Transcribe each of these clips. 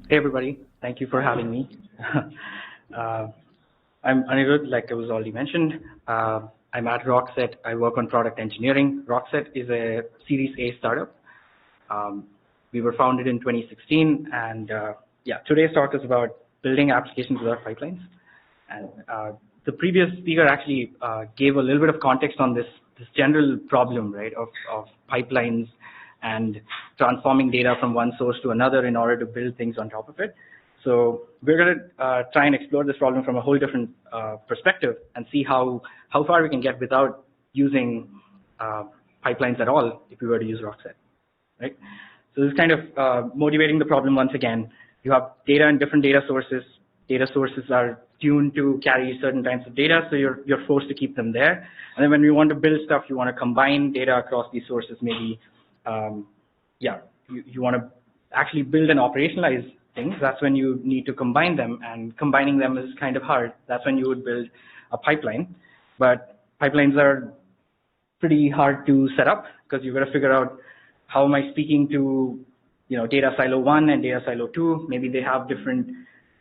Hey everybody, thank you for having me. I'm Anirudh, like it was already mentioned. I'm at Rockset. I work on product engineering. Rockset is a Series A startup. We were founded in 2016, and yeah, today's talk is about building applications without pipelines. And the previous speaker actually gave a little bit of context on this general problem, right, of pipelines and transforming data from one source to another in order to build things on top of it. So we're going to try and explore this problem from a whole different perspective and see how far we can get without using pipelines at all if we were to use Rockset, right? So this is kind of motivating the problem once again. You have data in different data sources. Data sources are tuned to carry certain types of data, so you're forced to keep them there. And then when you want to build stuff, you want to combine data across these sources, maybe you want to actually build and operationalize things. That's when you need to combine them, and combining them is kind of hard. That's when you would build a pipeline. But pipelines are pretty hard to set up because you've got to figure out how am I speaking to, data silo 1 and data silo 2. Maybe they have different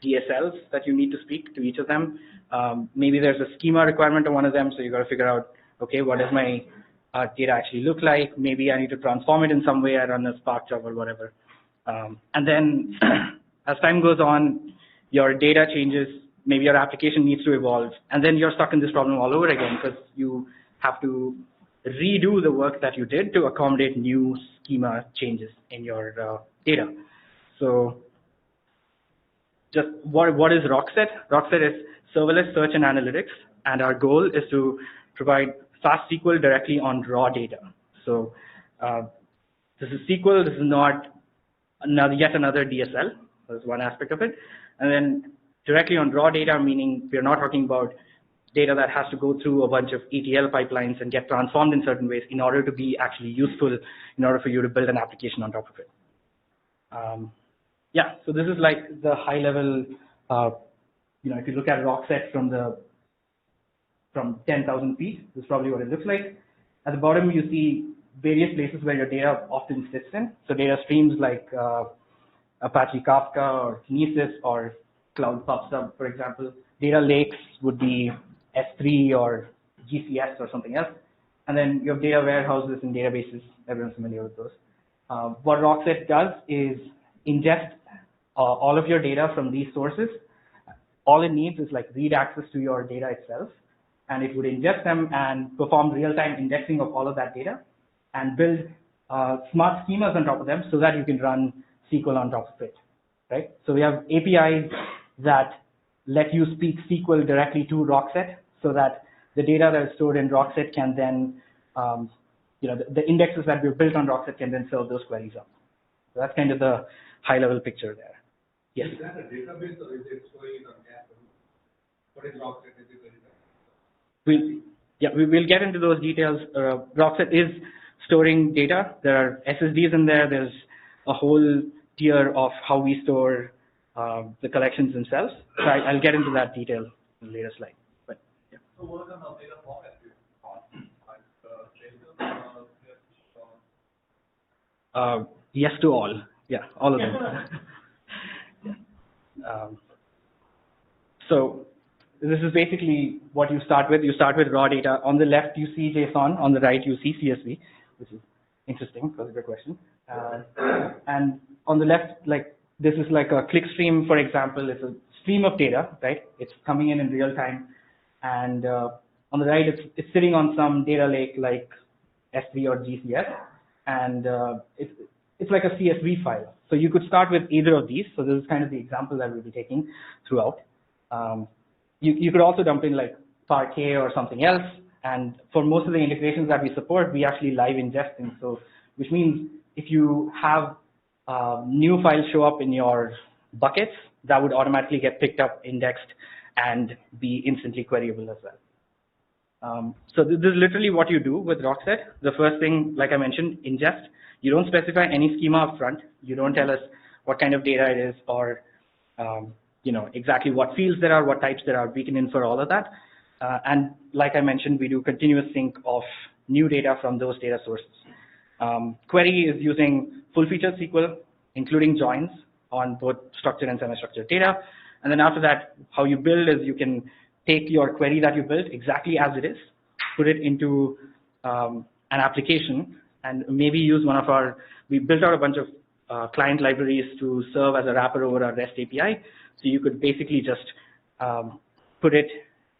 DSLs that you need to speak to each of them. Maybe there's a schema requirement on one of them, so you've got to figure out, okay, what does my data actually look like? Maybe I need to transform it in some way. I run a Spark job or whatever. And then as time goes on, your data changes. Maybe your application needs to evolve. And then you're stuck in this problem all over again because you have to redo the work that you did to accommodate new schema changes in your data. So just what is Rockset? Rockset is serverless search and analytics. And our goal is to provide fast SQL directly on raw data. So this is SQL. This is not yet another DSL. That's one aspect of it. And then directly on raw data, meaning we're not talking about data that has to go through a bunch of ETL pipelines and get transformed in certain ways in order to be actually useful, in order for you to build an application on top of it. Yeah, so this is like the high level, if you look at Rockset from 10,000 feet, this is probably what it looks like. At the bottom, you see various places where your data often sits in. So data streams like Apache Kafka or Kinesis or Cloud PubSub, for example. Data lakes would be S3 or GCS or something else. And then you have data warehouses and databases. Everyone's familiar with those. What Rockset does is ingest all of your data from these sources. All it needs is like read access to your data itself. And it would ingest them and perform real-time indexing of all of that data and build smart schemas on top of them so that you can run SQL on top of it, right? So we have APIs that let you speak SQL directly to Rockset so that the data that is stored in Rockset can then, the indexes that we've built on Rockset can then serve those queries up. So that's kind of the high-level picture there. Yes? Is that a database or is it storing it on cache? What is Rockset? We'll get into those details. Rockset is storing data. There are SSDs in there. There's a whole tier of how we store the collections themselves. So I'll get into that detail in a later slide. But yeah. So what kind of data format do you want? Yes to all. Yeah, all of them. So this is basically what you start with. You start with raw data. On the left, you see JSON. On the right, you see CSV, which is interesting. That's a good question. And on the left, this is like a click stream, for example. It's a stream of data, right? It's coming in real time. And on the right, it's sitting on some data lake like S3 or GCS. And it's like a CSV file. So you could start with either of these. So this is kind of the example that we'll be taking throughout. You could also dump in like Parquet or something else. And for most of the integrations that we support, we actually live ingesting. So which means if you have new files show up in your buckets, that would automatically get picked up, indexed, and be instantly queryable as well. So this is literally what you do with Rockset. The first thing, like I mentioned, ingest. You don't specify any schema up front. You don't tell us what kind of data it is or exactly what fields there are, what types there are. We can infer all of that. And like I mentioned, we do continuous sync of new data from those data sources. Query is using full-featured SQL, including joins. on both structured and semi-structured data. And then after that, how you build is you can take your query that you built exactly as it is, put it into an application, and maybe use one of our, we built out a bunch of client libraries to serve as a wrapper over our REST API. So you could basically just put it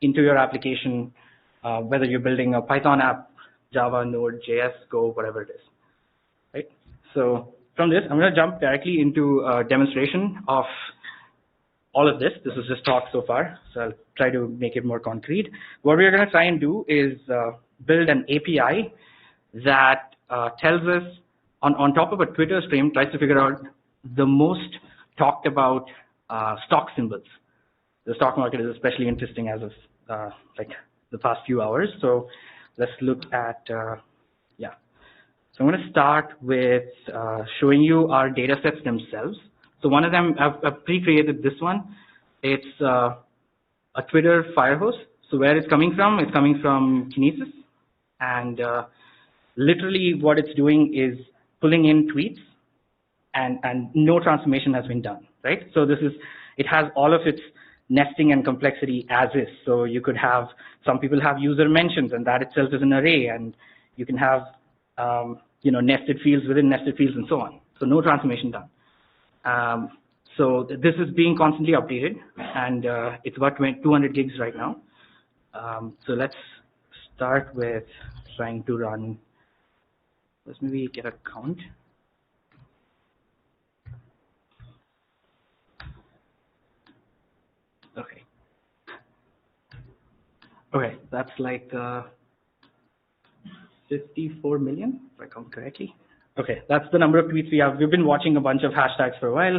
into your application, whether you're building a Python app, Java, Node, JS, Go, whatever it is, right? So from this, I'm going to jump directly into a demonstration of all of this. This is just talk so far, so I'll try to make it more concrete. What we're going to try and do is build an API that tells us, on top of a Twitter stream, tries to figure out the most talked about stock symbols. The stock market is especially interesting as of like the past few hours. So let's look at, yeah. So I'm going to start with showing you our data sets themselves. So one of them, I've pre-created this one. It's a Twitter fire hose. So where it's coming from Kinesis. And literally what it's doing is pulling in tweets, and no transformation has been done, right? So this is, it has all of its nesting and complexity as is. So you could have, some people have user mentions, and that itself is an array, and you can have you know, nested fields within nested fields and so on. So no transformation done. So this is being constantly updated, and it's about 200 gigs right now. So let's start with trying to run, let's maybe get a count. Okay. Okay, that's like 54 million, if I count correctly. Okay, that's the number of tweets we have. We've been watching a bunch of hashtags for a while.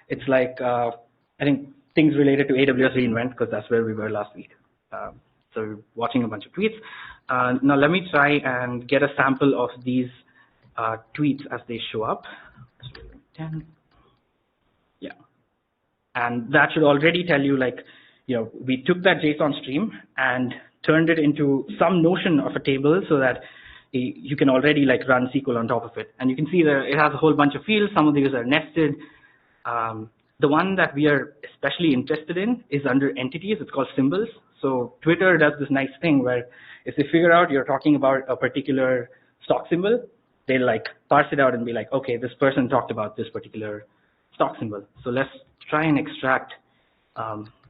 It's like, I think things related to AWS reInvent, because that's where we were last week. So we're watching a bunch of tweets. Now let me try and get a sample of these tweets as they show up. 10. Yeah. And that should already tell you, like, you know, we took that JSON stream and turned it into some notion of a table so that you can already like run SQL on top of it. And you can see that it has a whole bunch of fields. Some of these are nested. The one that we are especially interested in is under entities. It's called symbols. So Twitter does this nice thing where if they figure out you're talking about a particular stock symbol, they'll like parse it out and be like, okay, this person talked about this particular stock symbol. So let's try and extract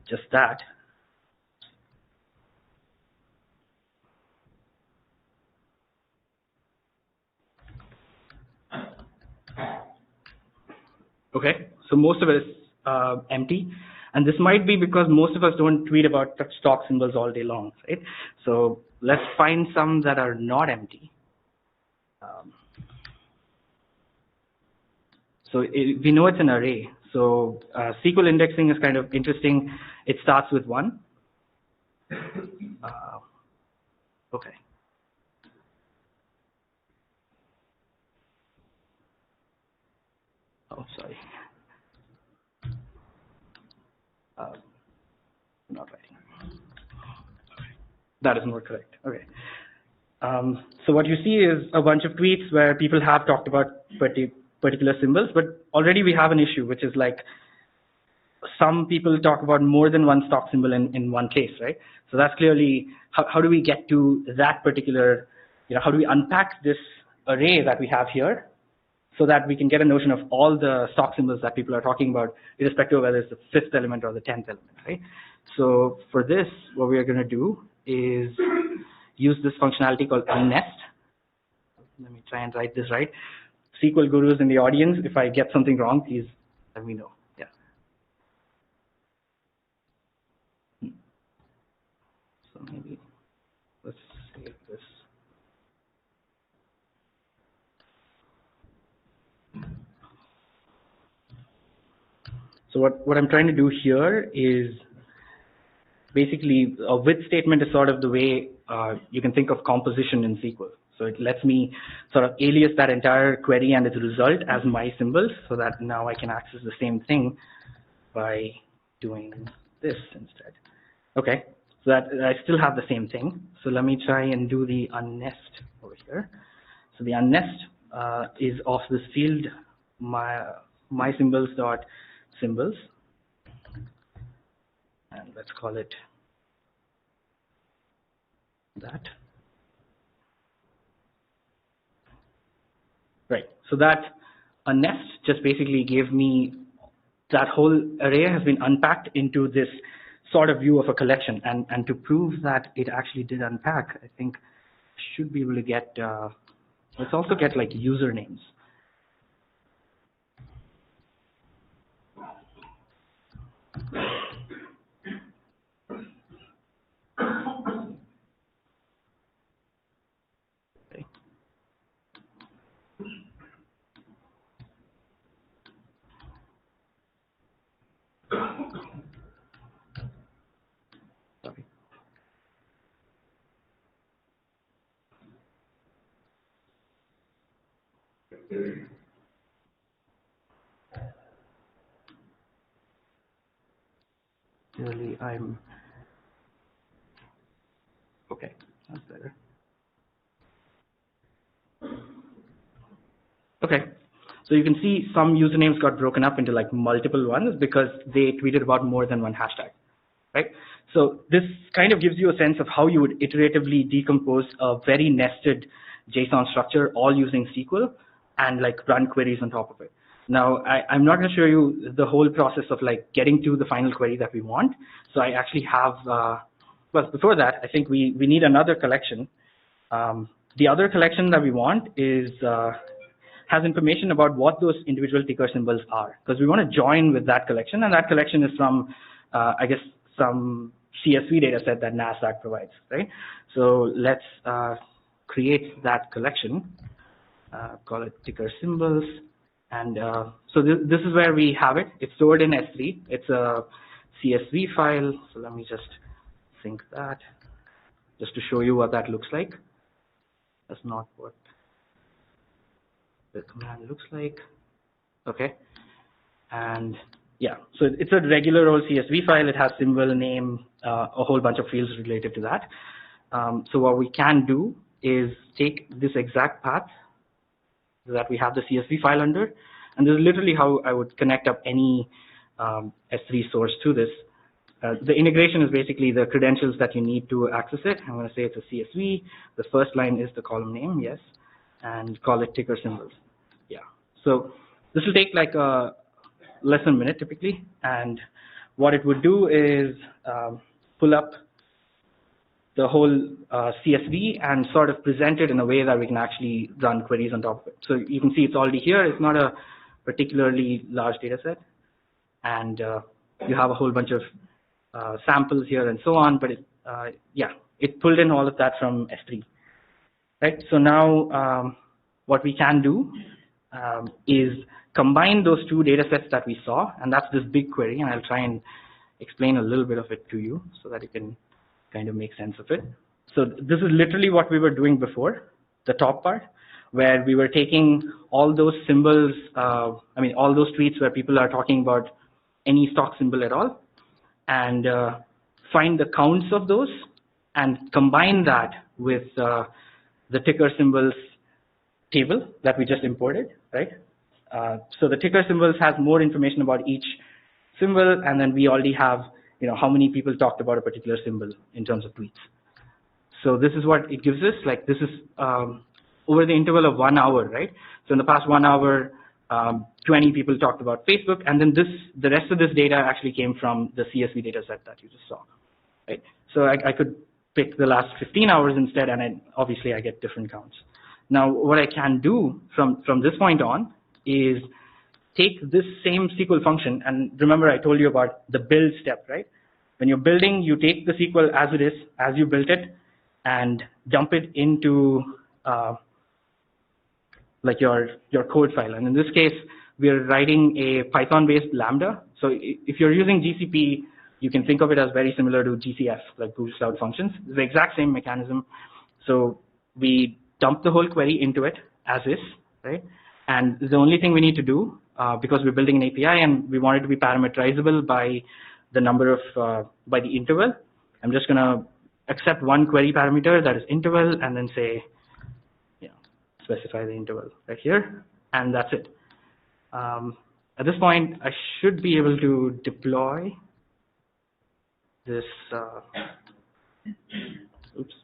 just that. Okay, so most of it is empty. And this might be because most of us don't tweet about stock symbols all day long, right? So let's find some that are not empty. So we know it's an array. So SQL indexing is kind of interesting. It starts with 1. Okay. Oh, sorry. Not writing. Okay. That is more correct. Okay. So what you see is a bunch of tweets where people have talked about particular symbols, but already we have an issue, which is like some people talk about more than one stock symbol in one case, right? So that's clearly, how do we get to that particular, you know, how do we unpack this array that we have here so that we can get a notion of all the stock symbols that people are talking about, irrespective of whether it's the 5th element or the 10th element, right? So for this, what we are going to do is use this functionality called unnest. Let me try and write this right. SQL gurus in the audience, if I get something wrong, please let me know. Yeah. So maybe let's save this. So what I'm trying to do here is basically a with statement is sort of the way you can think of composition in SQL. So it lets me sort of alias that entire query and its result as my symbols so that now I can access the same thing by doing this instead. Okay, so that I still have the same thing. So let me try and do the unnest over here. So the unnest is of this field, mysymbols.symbols, and let's call it that. Right. So that a nest just basically gave me that whole array has been unpacked into this sort of view of a collection. And to prove that it actually did unpack, I think should be able to get, let's also get like usernames. Okay. Sorry. Really, okay, that's better. Okay, so you can see some usernames got broken up into like multiple ones because they tweeted about more than one hashtag, right? So this kind of gives you a sense of how you would iteratively decompose a very nested JSON structure, all using SQL, and like run queries on top of it. Now, I'm not going to show you the whole process of like getting to the final query that we want. So I actually have, well, before that, I think we need another collection. The other collection that we want is has information about what those individual ticker symbols are, because we want to join with that collection, and that collection is from, I guess, some CSV data set that NASDAQ provides, right? So let's create that collection, call it ticker symbols, and so this is where we have it. It's stored in S3. It's a CSV file, so let me just sync that, just to show you what that looks like. That's not what the command looks like. Okay, and yeah, so it's a regular old CSV file. It has symbol, name, a whole bunch of fields related to that. So what we can do is take this exact path that we have the CSV file under, and this is literally how I would connect up any S3 source to this. The integration is basically the credentials that you need to access it. I'm going to say it's a CSV. The first line is the column name, yes, and call it ticker symbols. Yeah. So this will take like less than a minute typically, and what it would do is pull up the whole CSV and sort of present it in a way that we can actually run queries on top of it. So you can see it's already here. It's not a particularly large data set, and you have a whole bunch of samples here and so on, but yeah, it pulled in all of that from S3, right? So now what we can do is combine those two data sets that we saw, and that's this big query, and I'll try and explain a little bit of it to you so that you can kind of make sense of it. So this is literally what we were doing before, the top part, where we were taking all those symbols, I mean, all those tweets where people are talking about any stock symbol at all, and find the counts of those and combine that with the ticker symbols table that we just imported, right? So the ticker symbols has more information about each symbol, and then we already have, you know, how many people talked about a particular symbol in terms of tweets. So this is what it gives us. Like this is over the interval of 1 hour, right? So in the past 1 hour, 20 people talked about Facebook, and then the rest of this data actually came from the CSV data set that you just saw, right? So I could pick the last 15 hours instead, and obviously I get different counts. Now what I can do from this point on is take this same SQL function, and remember I told you about the build step, right? When you're building, you take the SQL as it is, as you built it, and dump it into like your code file. And in this case, we are writing a Python-based Lambda. So if you're using GCP, you can think of it as very similar to GCF, like Google Cloud Functions. It's the exact same mechanism. So we dump the whole query into it as is, right? And the only thing we need to do, because we're building an API and we want it to be parameterizable by the number of, by the interval, I'm just going to accept one query parameter that is interval, and then say, you know, specify the interval right here, and that's it. At this point, I should be able to deploy this. Oops.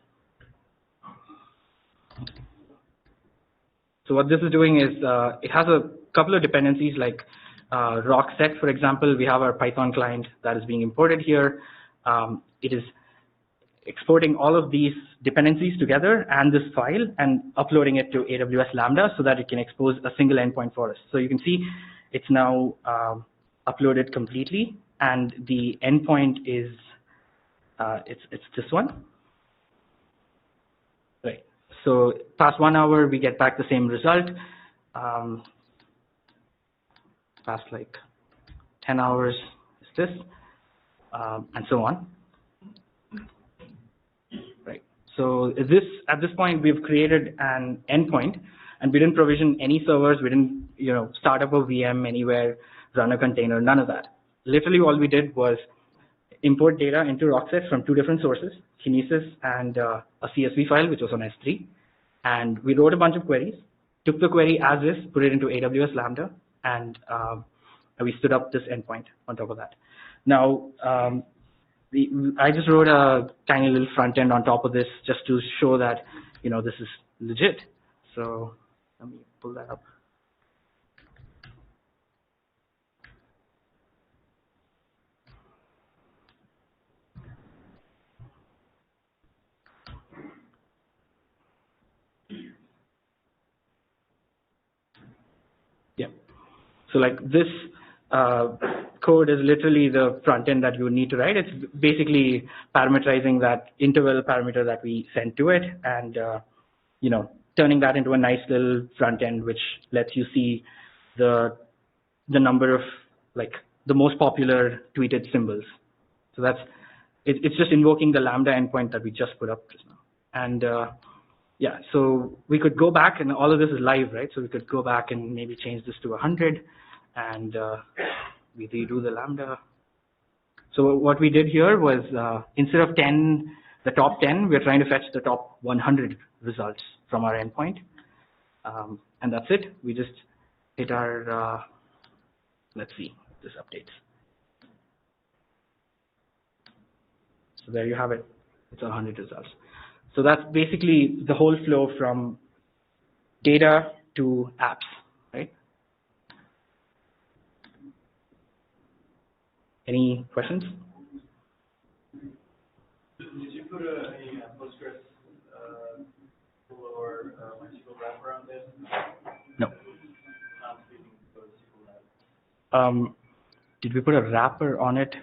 So what this is doing is it has a couple of dependencies like Rockset, for example. We have our Python client that is being imported here. It is exporting all of these dependencies together and this file and uploading it to AWS Lambda so that it can expose a single endpoint for us. So you can see it's now uploaded completely, and the endpoint is it's this one. Right. So past 1 hour, we get back the same result. Past like 10 hours is this, and so on. Right. So at this point, we've created an endpoint, and we didn't provision any servers. We didn't, start up a VM anywhere, run a container, none of that. Literally, all we did was import data into Rockset from two different sources, Kinesis and a CSV file, which was on S3. And we wrote a bunch of queries, took the query as is, put it into AWS Lambda, and we stood up this endpoint on top of that. Now, I just wrote a tiny little front end on top of this just to show that, this is legit. So let me pull that up. Yeah. So like this code is literally the front end that you would need to write. It's basically parameterizing that interval parameter that we sent to it, and turning that into a nice little front end which lets you see the number of like the most popular tweeted symbols. So it's just invoking the Lambda endpoint that we just put up just now. And yeah, so we could go back, and all of this is live, right? So we could go back and maybe change this to 100, and we redo the Lambda. So what we did here was instead of the top 10, we're trying to fetch the top 100 results from our endpoint. And that's it. We just hit our, let's see, this updates. So there you have it. It's 100 results. So that's basically the whole flow from data to apps, right? Any questions? Did you put any Postgres or MySQL wrapper on this? No. Not speaking to SQL wrapper. Did we put a wrapper on it?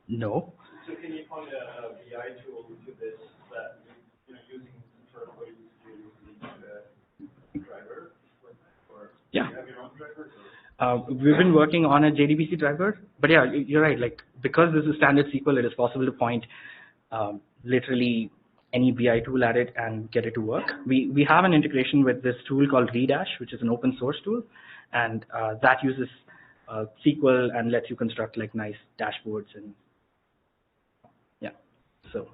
No. So can you point a BI tool to this that using sort of what you use driver, or yeah. Do you have your own driver? We've been working on a JDBC driver, but yeah, you're right. Like because this is standard SQL, it is possible to point literally any BI tool at it and get it to work. We have an integration with this tool called Redash, which is an open source tool, and that uses SQL and lets you construct like nice dashboards and yeah. So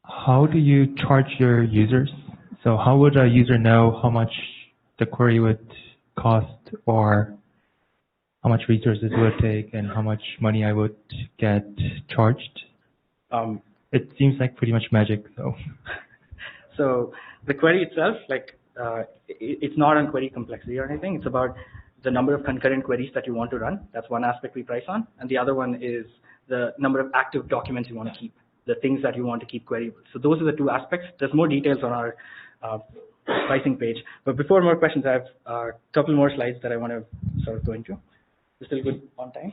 how do you charge your users? So how would a user know how much the query would cost, or how much resources it would take, and how much money I would get charged? It seems like pretty much magic. So the query itself, like it's not on query complexity or anything. It's about the number of concurrent queries that you want to run. That's one aspect we price on, and the other one is the number of active documents you want to keep, the things that you want to keep queryable. So those are the two aspects. There's more details on our pricing page. But before more questions, I have a couple more slides that I want to sort of go into. Is still good on time?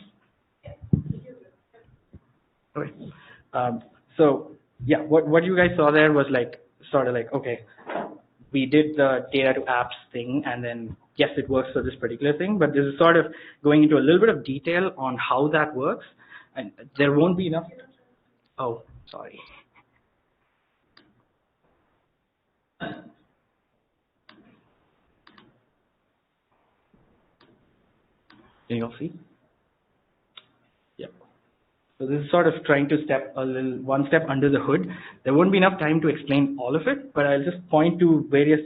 Okay. So yeah, what you guys saw there was like sort of like, okay, we did the data to apps thing, and then yes, it works for this particular thing, but this is sort of going into a little bit of detail on how that works, and there won't be enough. Oh, sorry. Can you all see? Yep. So this is sort of trying to step one step under the hood. There won't be enough time to explain all of it, but I'll just point to various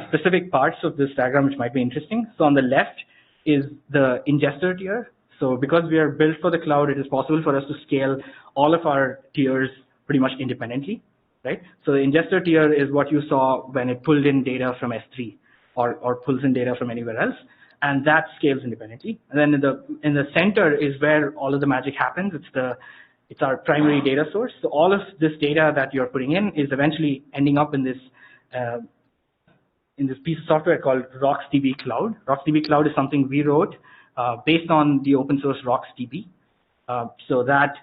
specific parts of this diagram which might be interesting. So on the left is the ingester tier. So because we are built for the cloud, it is possible for us to scale all of our tiers pretty much independently, right? So the ingester tier is what you saw when it pulled in data from S3 or pulls in data from anywhere else, and that scales independently. And then in the center is where all of the magic happens. It's our primary data source. So all of this data that you're putting in is eventually ending up in this piece of software called RocksDB Cloud. RocksDB Cloud is something we wrote based on the open source RocksDB. So that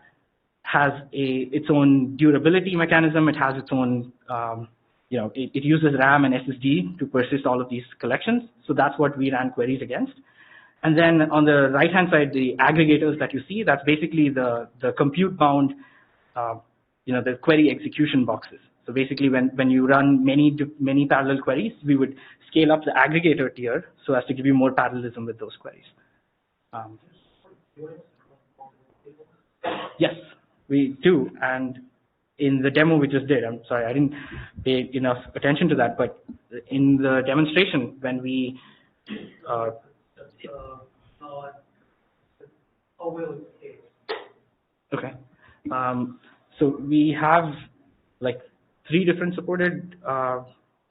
has its own durability mechanism. It has its own, it uses RAM and SSD to persist all of these collections. So that's what we ran queries against. And then on the right-hand side, the aggregators that you see, that's basically the compute-bound, the query execution boxes. So basically, when you run many parallel queries, we would scale up the aggregator tier so as to give you more parallelism with those queries. Yes, we do. And in the demo we just did, I'm sorry, I didn't pay enough attention to that, but in the demonstration, when we okay. So we have 3 different supported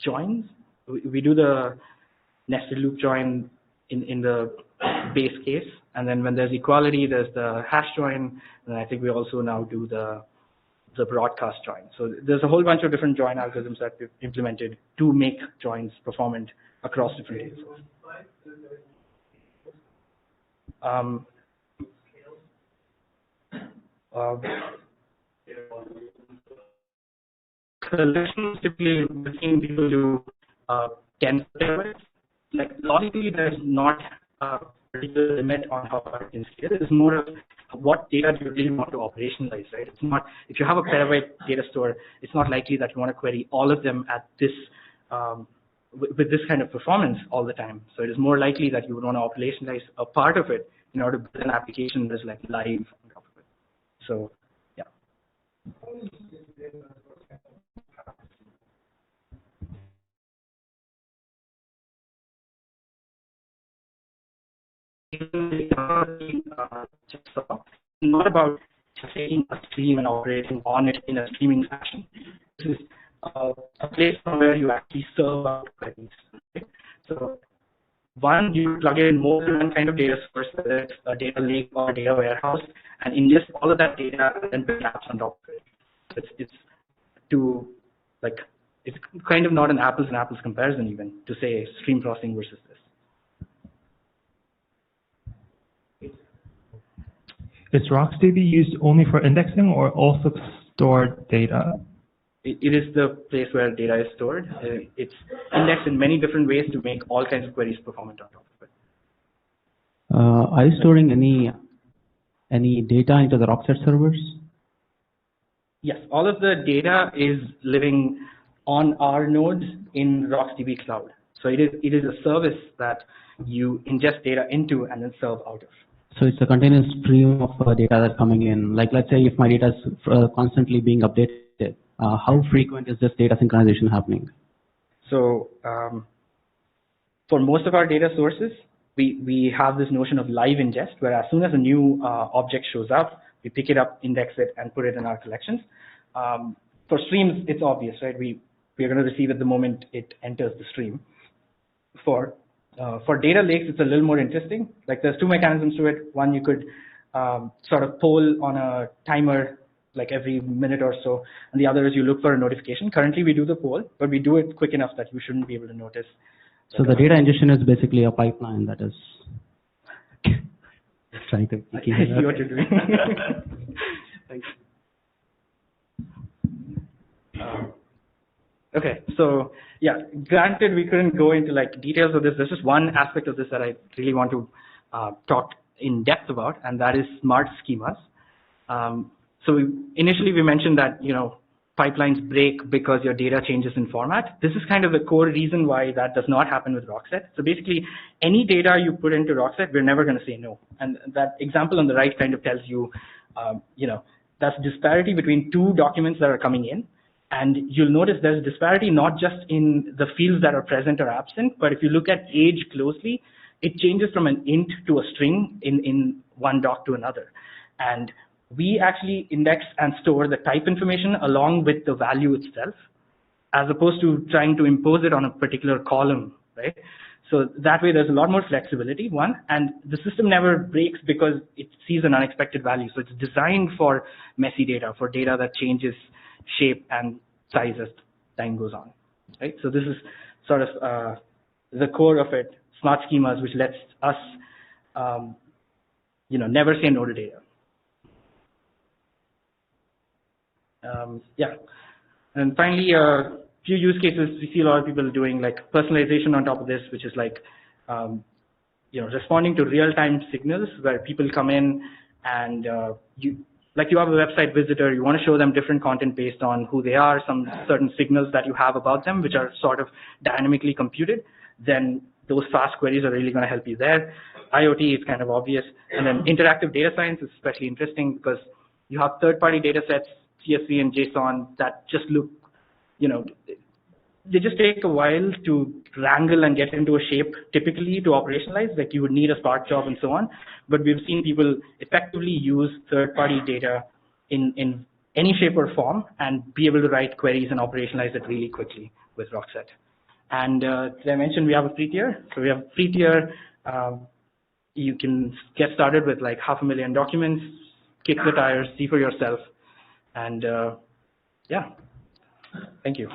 joins. We do the nested loop join in the base case, and then when there's equality, there's the hash join, and I think we also now do the broadcast join. So there's a whole bunch of different join algorithms that we've implemented to make joins performant across different data sources. Collections typically between people do 10 terabytes. Logically, there's not a particular limit on how far it can scale. It is more of what data do you really want to operationalize, right? It's not, if you have a petabyte data store, it's not likely that you want to query all of them at this, with this kind of performance all the time. So it is more likely that you would want to operationalize a part of it in order to build an application that's live on top of it. So, yeah. Not about just taking a stream and operating on it in a streaming fashion. This is a place where you actually serve out queries. Okay? So one, you plug in more than one kind of data source, whether it's a data lake or a data warehouse, and ingest all of that data and then build apps on top of it. It's kind of not an apples and apples comparison even to say stream processing versus this. Is RocksDB used only for indexing or also stored data? It is the place where data is stored. It's indexed in many different ways to make all kinds of queries performant on top of it. Are you storing any data into the Rockset servers? Yes, all of the data is living on our nodes in RocksDB Cloud. So it is a service that you ingest data into and then serve out of. So it's a continuous stream of data that's coming in. Like, let's say if my data is constantly being updated, how frequent is this data synchronization happening? So for most of our data sources, we have this notion of live ingest, where as soon as a new object shows up, we pick it up, index it, and put it in our collections. For streams, it's obvious, right? We are going to receive it the moment it enters the stream. For data lakes, it's a little more interesting. There's 2 mechanisms to it. One, you could sort of poll on a timer every minute or so, and the other is you look for a notification. Currently, we do the poll, but we do it quick enough that you shouldn't be able to notice. So the data ingestion is basically a pipeline that is trying to. I see what you're doing. Thanks. Okay, so yeah, granted we couldn't go into details of this. There's just one aspect of this that I really want to talk in depth about, and that is smart schemas. So initially we mentioned that pipelines break because your data changes in format. This is kind of the core reason why that does not happen with Rockset. So basically, any data you put into Rockset, we're never going to say no. And that example on the right kind of tells you that's disparity between two documents that are coming in. And you'll notice there's disparity not just in the fields that are present or absent, but if you look at age closely, it changes from an int to a string in one doc to another. And we actually index and store the type information along with the value itself, as opposed to trying to impose it on a particular column, right? So that way there's a lot more flexibility, one, and the system never breaks because it sees an unexpected value. So it's designed for messy data, for data that changes shape and size as time goes on, right? So this is sort of the core of it, smart schemas, which lets us, never say no to data. Yeah, and finally, few use cases we see a lot of people doing like personalization on top of this, which is like, responding to real-time signals where people come in and you have a website visitor, you want to show them different content based on who they are, some certain signals that you have about them, which are sort of dynamically computed, then those fast queries are really going to help you there. IoT is kind of obvious. And then interactive data science is especially interesting because you have third-party data sets, CSV and JSON, that just look, they just take a while to wrangle and get into a shape typically to operationalize, like you would need a Spark job and so on. But we've seen people effectively use third-party data in any shape or form and be able to write queries and operationalize it really quickly with Rockset. And did I mention we have a free tier? So we have a free tier. You can get started with like 500,000 documents, kick the tires, see for yourself. And yeah, thank you.